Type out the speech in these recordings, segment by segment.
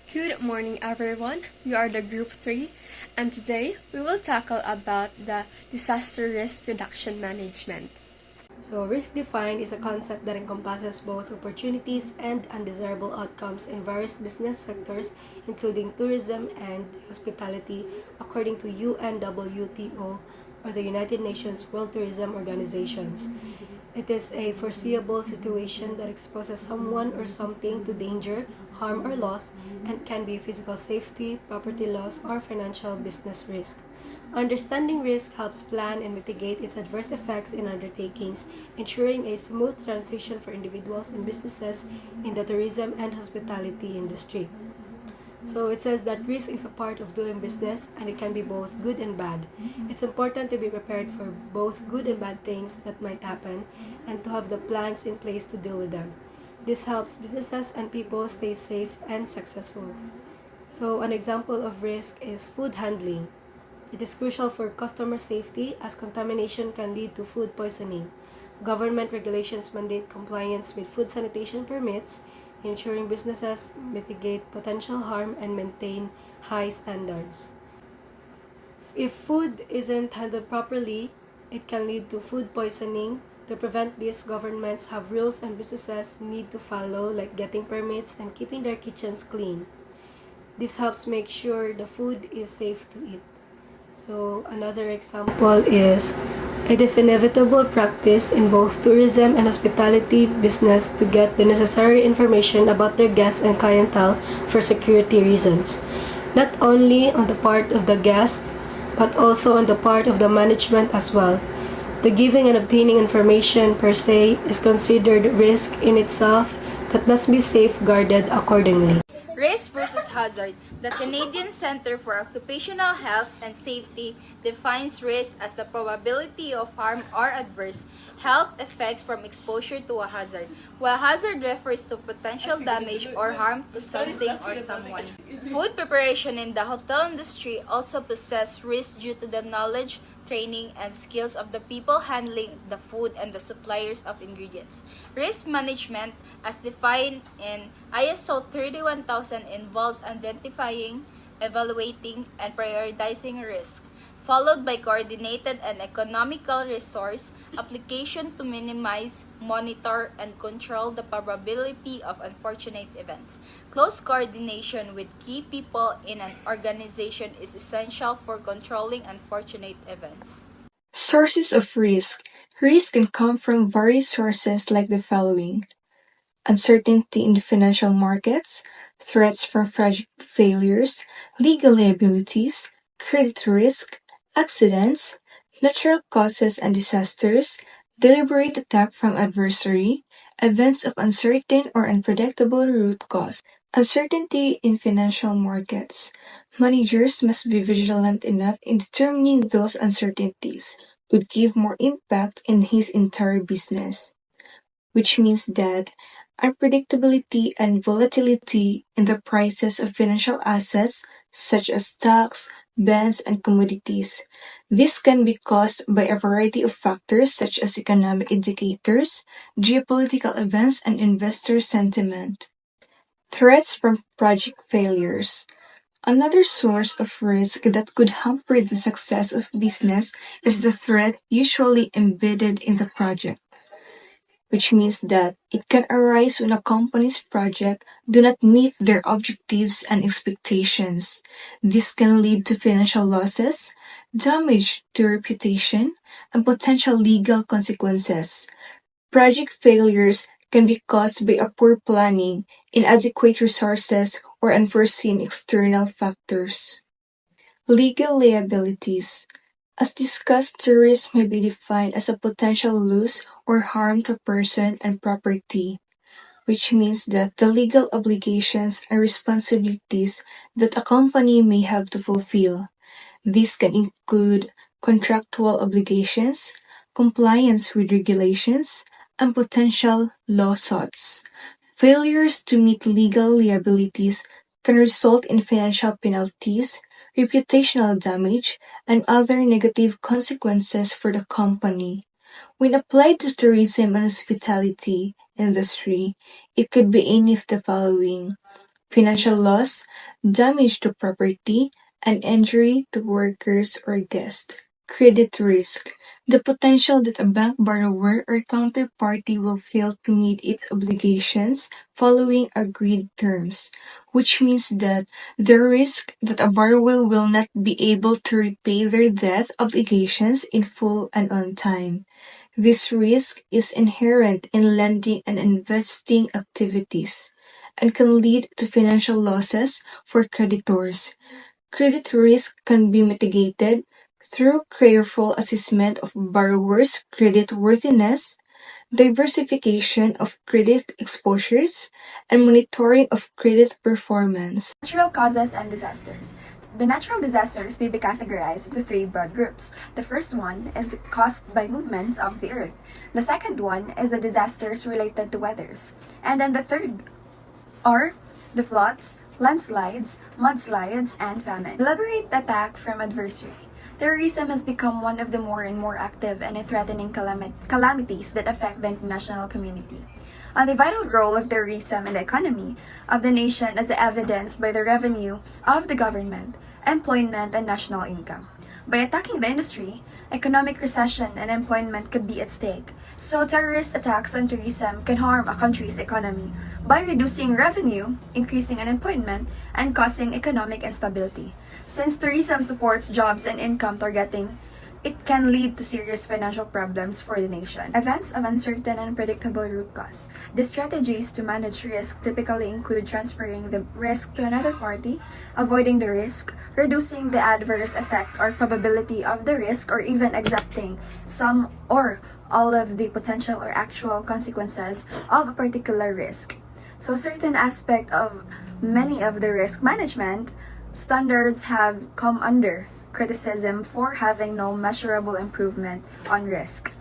Good morning, everyone. We are the Group 3, and today we will tackle about the disaster risk reduction management. So, risk defined is a concept that encompasses both opportunities and undesirable outcomes in various business sectors, including tourism and hospitality, according to UNWTO, or the United Nations World Tourism Organizations. It is a foreseeable situation that exposes someone or something to danger, harm, or loss, and can be physical safety, property loss, or financial business risk. Understanding risk helps plan and mitigate its adverse effects in undertakings, ensuring a smooth transition for individuals and businesses in the tourism and hospitality industry. So it says that risk is a part of doing business and it can be both good and bad. It's important to be prepared for both good and bad things that might happen and to have the plans in place to deal with them. This helps businesses and people stay safe and successful. So an example of risk is food handling. It is crucial for customer safety as contamination can lead to food poisoning. Government regulations mandate compliance with food sanitation permits, ensuring businesses mitigate potential harm and maintain high standards. If food isn't handled properly, it can lead to food poisoning. To prevent this, governments have rules and businesses need to follow, like getting permits and keeping their kitchens clean. This helps make sure the food is safe to eat. So another example is it is inevitable practice in both tourism and hospitality business to get the necessary information about their guests and clientele for security reasons, not only on the part of the guest, but also on the part of the management as well. The giving and obtaining information per se is considered risk in itself that must be safeguarded accordingly. Risk versus hazard. The Canadian Centre for Occupational Health and Safety defines risk as the probability of harm or adverse health effects from exposure to a hazard, while hazard refers to potential damage or harm to something or someone. Food preparation in the hotel industry also possess risk due to the knowledge, training, and skills of the people handling the food and the suppliers of ingredients. Risk management, as defined in ISO 31000, involves identifying, evaluating, and prioritizing risk, followed by coordinated and economical resource application to minimize, monitor, and control the probability of unfortunate events. Close coordination with key people in an organization is essential for controlling unfortunate events. Sources of risk. Risk can come from various sources like the following: uncertainty in the financial markets, threats from project failures, legal liabilities, credit risk, accidents, natural causes and disasters, deliberate attack from adversary, events of uncertain or unpredictable root cause. Uncertainty in financial markets. Managers must be vigilant enough in determining those uncertainties could give more impact in his entire business, which means that unpredictability and volatility in the prices of financial assets such as stocks, bonds, and commodities. This can be caused by a variety of factors such as economic indicators, geopolitical events, and investor sentiment. Threats from project failures. Another source of risk that could hamper the success of business is the threat usually embedded in the project, which means that it can arise when a company's project do not meet their objectives and expectations. This can lead to financial losses, damage to reputation, and potential legal consequences. Project failures can be caused by a poor planning, inadequate resources, or unforeseen external factors. Legal liabilities. As discussed, the risk may be defined as a potential loss or harm to person and property, which means that the legal obligations and responsibilities that a company may have to fulfill. These can include contractual obligations, compliance with regulations, and potential lawsuits. Failures to meet legal liabilities can result in financial penalties, reputational damage, and other negative consequences for the company. When applied to tourism and hospitality industry, it could be any of the following: financial loss, damage to property, and injury to workers or guests. Credit risk. The potential that a bank borrower or counterparty will fail to meet its obligations following agreed terms, which means that the risk that a borrower will not be able to repay their debt obligations in full and on time. This risk is inherent in lending and investing activities and can lead to financial losses for creditors. Credit risk can be mitigated through careful assessment of borrowers' credit worthiness, diversification of credit exposures, and monitoring of credit performance. Natural causes and disasters. The natural disasters may be categorized into three broad groups. The first one is caused by movements of the earth. The second one is the disasters related to weathers. And then the third are the floods, landslides, mudslides, and famine. Deliberate attack from adversary. Terrorism has become one of the more and more active and threatening calamities that affect the international community. The vital role of terrorism in the economy of the nation is evidenced by the revenue of the government, employment, and national income. By attacking the industry, economic recession and employment could be at stake. So terrorist attacks on tourism can harm a country's economy by reducing revenue, increasing unemployment, and causing economic instability. Since tourism supports jobs and income targeting, it can lead to serious financial problems for the nation. Events of uncertain and unpredictable root cause. The strategies to manage risk typically include transferring the risk to another party, avoiding the risk, reducing the adverse effect or probability of the risk, or even accepting some or all of the potential or actual consequences of a particular risk. So certain aspect of many of the risk management standards have come under criticism for having no measurable improvement on risk.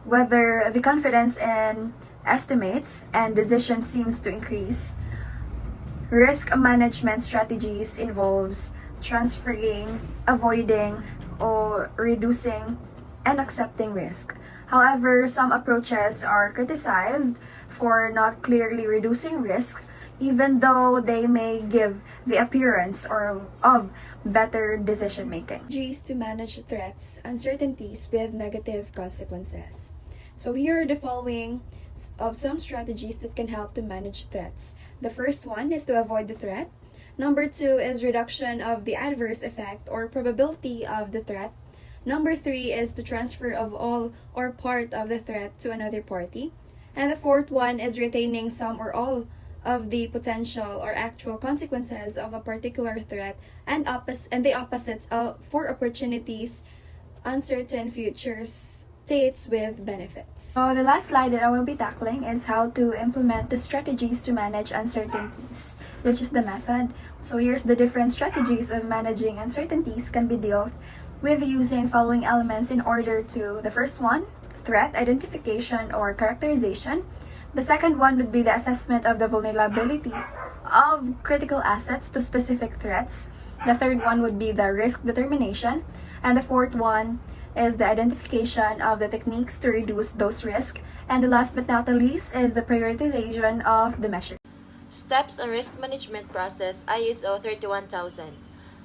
Whether the confidence in estimates and decisions seems to increase, risk management strategies involves transferring, avoiding, or reducing and accepting risk. However, some approaches are criticized for not clearly reducing risk, even though they may give the appearance of better decision making. Strategies to manage threats, uncertainties with negative consequences. So here are the following of some strategies that can help to manage threats. The first one is to avoid the threat. Number two is reduction of the adverse effect or probability of the threat. Number three is to transfer of all or part of the threat to another party. And the fourth one is retaining some or all of the potential or actual consequences of a particular threat and the opposites for opportunities, uncertain futures, states with benefits. So the last slide that I will be tackling is how to implement the strategies to manage uncertainties, which is the method. So here's the different strategies of managing uncertainties can be dealt with using following elements in order to: the first one, threat identification or characterization. The second one would be the assessment of the vulnerability of critical assets to specific threats. The third one would be the risk determination. And the fourth one is the identification of the techniques to reduce those risks. And the last but not the least is the prioritization of the measures. Steps on risk management process ISO 31000.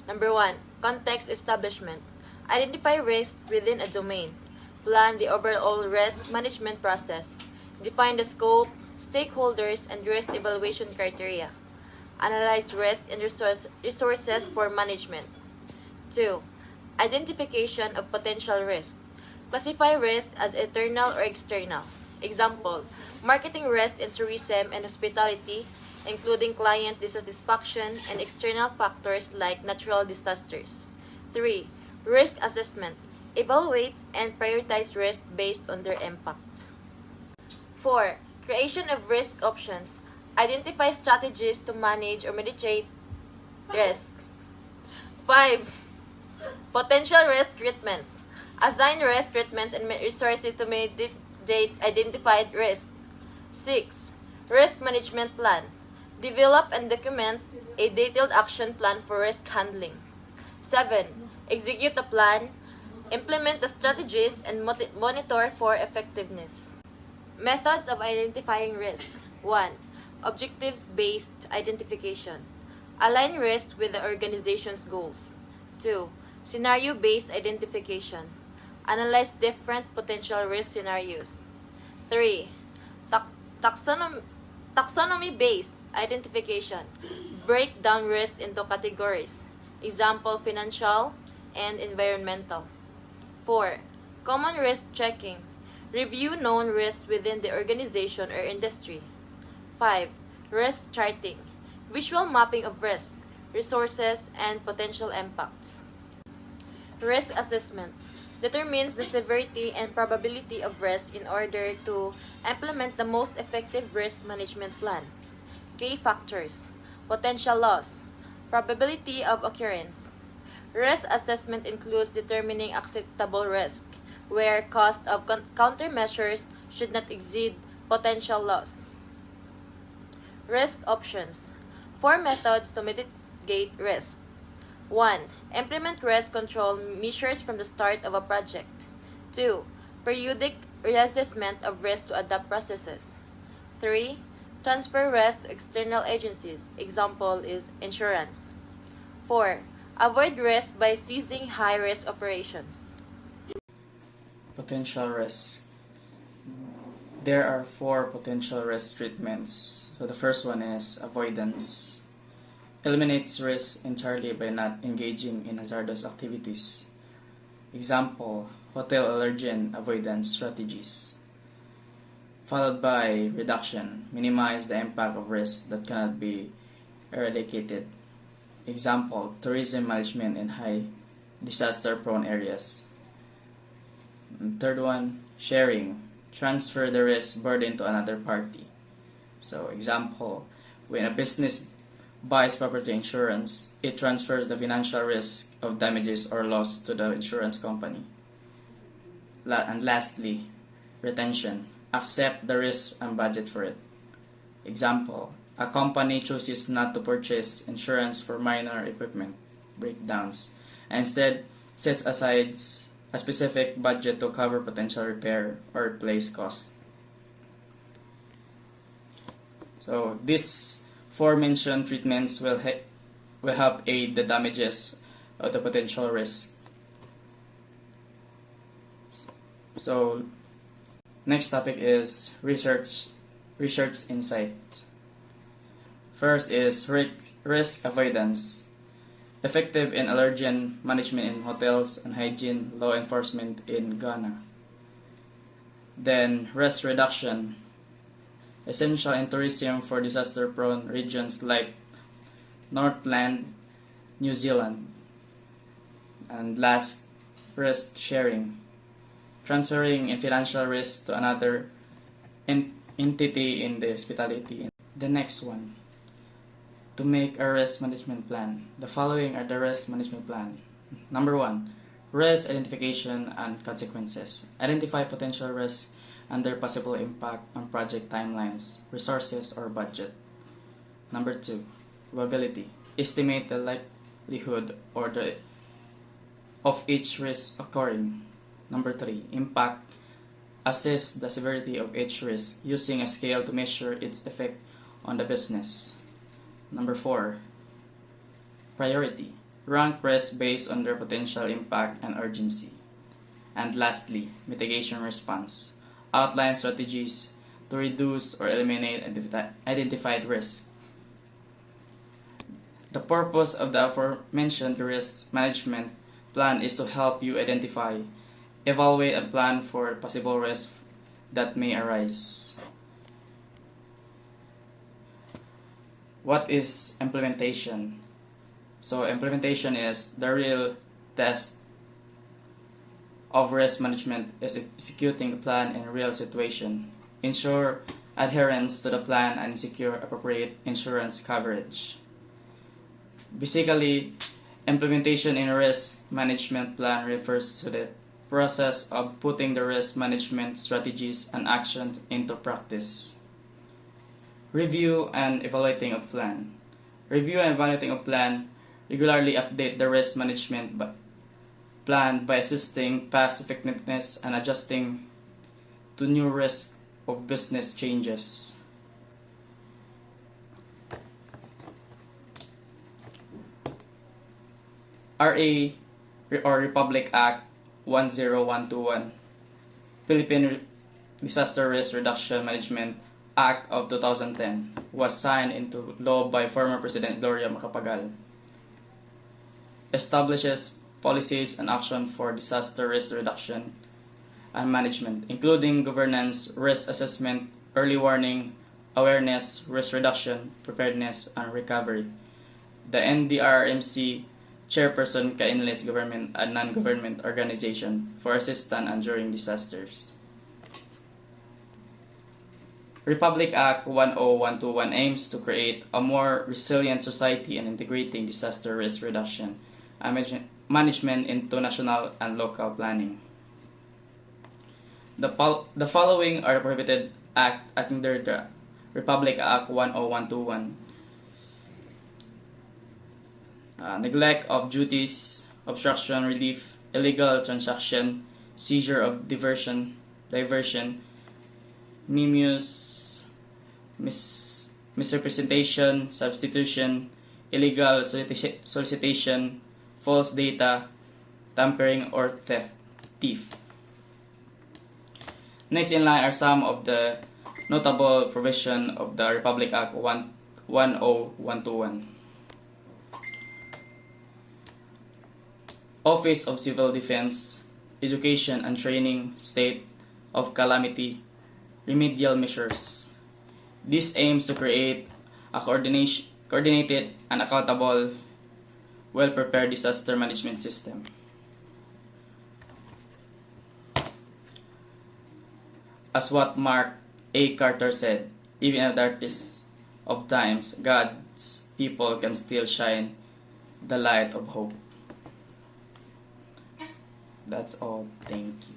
Number 1. Context establishment. Identify risk within a domain. Plan the overall risk management process. Define the scope, stakeholders, and risk evaluation criteria. Analyze risk and resources for management. 2. Identification of potential risk. Classify risk as internal or external. Example, marketing risk in tourism and hospitality, including client dissatisfaction and external factors like natural disasters. 3. Risk assessment. Evaluate and prioritize risk based on their impact. 4. Creation of risk options. Identify strategies to manage or mitigate risk. 5. Potential risk treatments. Assign risk treatments and resources to mitigate identified risk. 6. Risk management plan. Develop and document a detailed action plan for risk handling. 7. Execute a plan. Implement the strategies and monitor for effectiveness. Methods of identifying risk. 1. objectives-based identification. Align risk with the organization's goals. 2. Scenario-based identification. Analyze different potential risk scenarios. 3. Taxonomy-based identification. Break down risk into categories. Example, financial and environmental. 4. Common risk checking. Review known risks within the organization or industry. 5. Risk charting. Visual mapping of risk, resources, and potential impacts. Risk assessment determines the severity and probability of risk in order to implement the most effective risk management plan. Key factors: potential loss, probability of occurrence. Risk assessment includes determining acceptable risk, where cost of countermeasures should not exceed potential loss. Risk options. 4 methods to mitigate risk. 1. Implement risk control measures from the start of a project. 2. Periodic reassessment of risk to adapt processes. 3. Transfer risk to external agencies. Example is insurance. 4. Avoid risk by ceasing high-risk operations. Potential risk. There are 4 potential risk treatments. So the first one is avoidance. Eliminates risk entirely by not engaging in hazardous activities. Example, hotel allergen avoidance strategies. Followed by reduction. Minimize the impact of risks that cannot be eradicated. Example, tourism management in high disaster-prone areas. And third one, sharing. Transfer the risk burden to another party. So, example, when a business buys property insurance, it transfers the financial risk of damages or loss to the insurance company. And lastly, retention. Accept the risk and budget for it. Example, a company chooses not to purchase insurance for minor equipment breakdowns and instead sets aside a specific budget to cover potential repair or replace costs. So these 4 mentioned treatments will help aid the damages of the potential risk. So next topic is research insight. First is risk avoidance. Effective in allergen management in hotels and hygiene law enforcement in Ghana. Then risk reduction. Essential in tourism for disaster-prone regions like Northland, New Zealand. And last, risk sharing. Transferring in financial risk to another entity in the hospitality. The next one. To make a risk management plan. The following are the risk management plan. Number 1, risk identification and consequences. Identify potential risks and their possible impact on project timelines, resources, or budget. Number 2, probability. Estimate the likelihood of each risk occurring. Number 3, impact. Assess the severity of each risk using a scale to measure its effect on the business. Number 4, priority. Rank risks based on their potential impact and urgency. And lastly, mitigation response. Outline strategies to reduce or eliminate identified risks. The purpose of the aforementioned risk management plan is to help you identify, evaluate, and plan for possible risks that may arise. What is implementation? So implementation is the real test of risk management is executing the plan in a real situation. Ensure adherence to the plan and secure appropriate insurance coverage. Basically, implementation in a risk management plan refers to the process of putting the risk management strategies and actions into practice. Review and evaluating a plan. Review and evaluating a plan regularly update the risk management plan by assessing past effectiveness and adjusting to new risk of business changes. RA or Republic Act 10121, Philippine Disaster Risk Reduction Management Act of 2010 was signed into law by former President Gloria Macapagal. Establishes policies and action for disaster risk reduction and management, including governance, risk assessment, early warning, awareness, risk reduction, preparedness, and recovery. The NDRMC chairperson ka-enlist government and non-government organization for assistance and during disasters. Republic Act 10121 aims to create a more resilient society and integrating disaster risk reduction and management into national and local planning. The following are prohibited act under the Republic Act 10121. Neglect of duties, obstruction, relief, illegal transaction, seizure of diversion, misrepresentation, substitution, illegal solicitation, false data, tampering, or thief. Next in line are some of the notable provisions of the Republic Act 10121. Office of Civil Defense, Education and Training, State of Calamity, Remedial Measures. This aims to create a coordinated and accountable, well-prepared disaster management system. As what Mark A. Carter said, even in the darkest of times, God's people can still shine the light of hope. That's all. Thank you.